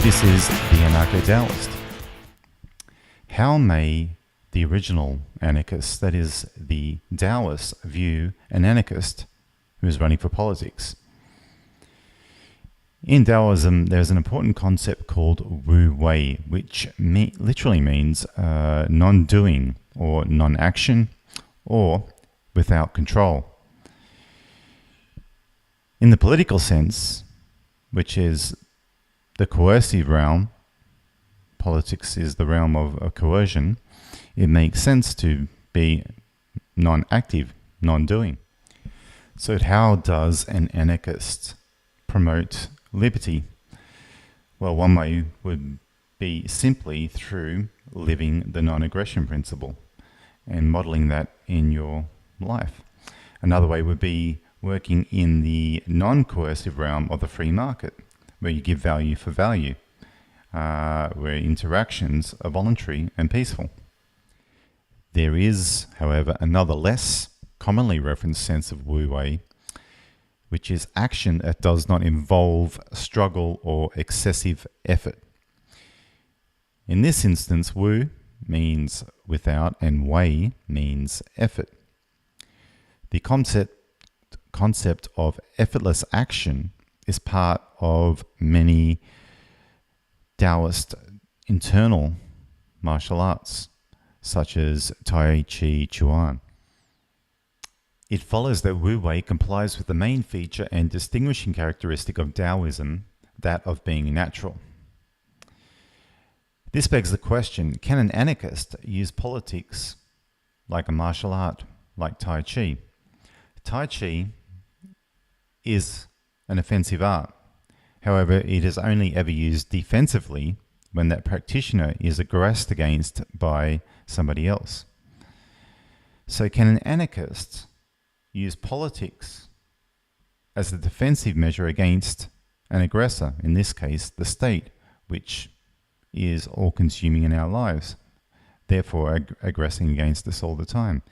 This is the Anarcho-Taoist. How may the original anarchist, that is the Taoist, view an anarchist who is running for politics? In Taoism, there's an important concept called Wei, which literally means non-doing or non-action or without control. In the political sense, which is the coercive realm, politics is the realm of coercion, it makes sense to be non-active, non-doing. So how does an anarchist promote liberty? Well, one way would be simply through living the non-aggression principle and modeling that in your life. Another way would be working in the non-coercive realm of the free market, where you give value for value, where interactions are voluntary and peaceful. There is, however, another less commonly referenced sense of Wu Wei, which is action that does not involve struggle or excessive effort. In this instance, Wu means without and Wei means effort. The concept of effortless action is part of many Taoist internal martial arts, such as Tai Chi Chuan. It follows that Wu Wei complies with the main feature and distinguishing characteristic of Taoism, that of being natural. This begs the question, can an anarchist use politics like a martial art, like Tai Chi? Tai Chi is an offensive art. However, it is only ever used defensively when that practitioner is aggressed against by somebody else. So can an anarchist use politics as a defensive measure against an aggressor, in this case the state, which is all-consuming in our lives, therefore aggressing against us all the time?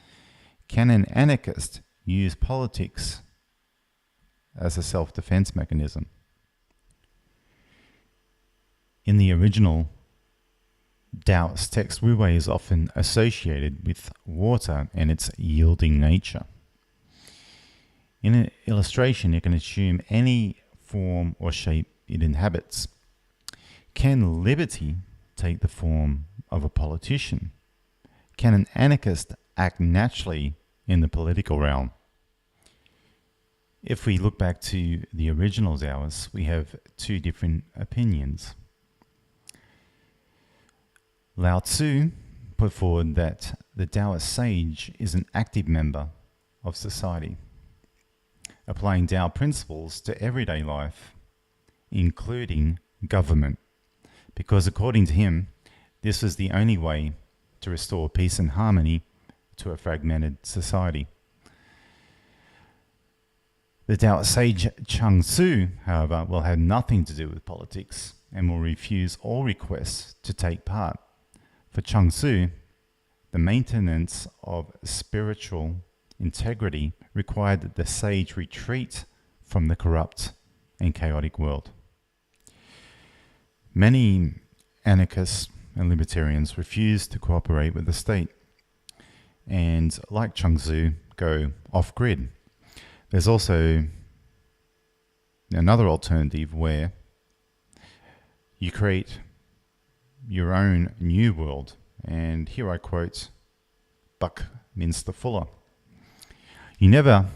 Can an anarchist use politics as a self-defense mechanism? In the original Taoist text, Wu Wei is often associated with water and its yielding nature. In an illustration, you can assume any form or shape it inhabits. Can liberty take the form of a politician? Can an anarchist act naturally in the political realm? If we look back to the original Taoists, we have two different opinions. Lao Tzu put forward that the Taoist sage is an active member of society, applying Tao principles to everyday life, including government, because according to him, this was the only way to restore peace and harmony to a fragmented society. The Taoist sage Chuang Tzu, however, will have nothing to do with politics and will refuse all requests to take part. For Chuang Tzu, the maintenance of spiritual integrity required that the sage retreat from the corrupt and chaotic world. Many anarchists and libertarians refuse to cooperate with the state and, like Chuang Tzu, go off-grid. There's also another alternative where you create your own new world. And here I quote Buckminster Fuller. You never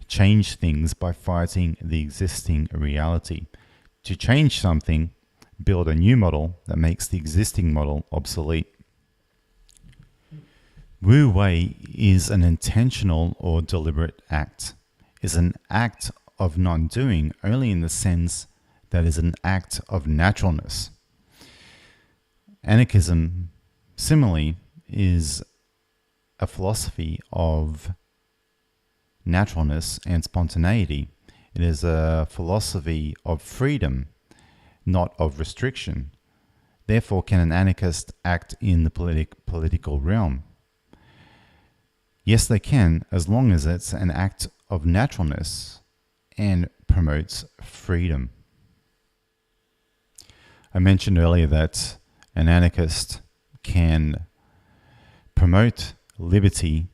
change things by fighting the existing reality. To change something, build a new model that makes the existing model obsolete. Wu Wei is an intentional or deliberate act. Is an act of non-doing only in the sense that it is an act of naturalness. Anarchism, similarly, is a philosophy of naturalness and spontaneity. It is a philosophy of freedom, not of restriction. Therefore, can an anarchist act in the political realm? Yes, they can, as long as it's an act of naturalness and promotes freedom. I mentioned earlier that an anarchist can promote liberty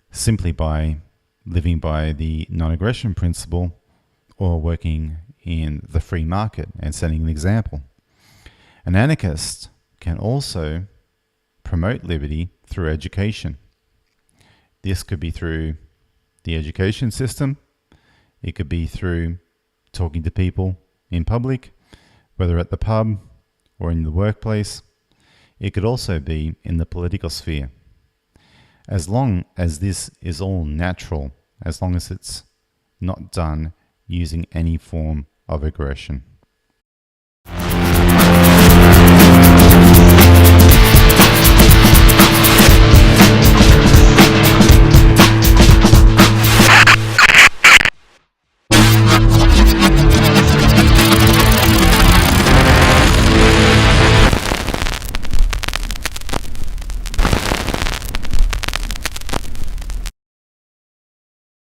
simply by living by the non-aggression principle or working in the free market and setting an example. An anarchist can also promote liberty through education. This could be through the education system. It could be through talking to people in public, whether at the pub or in the workplace. It could also be in the political sphere. As long as this is all natural, as long as it's not done using any form of aggression.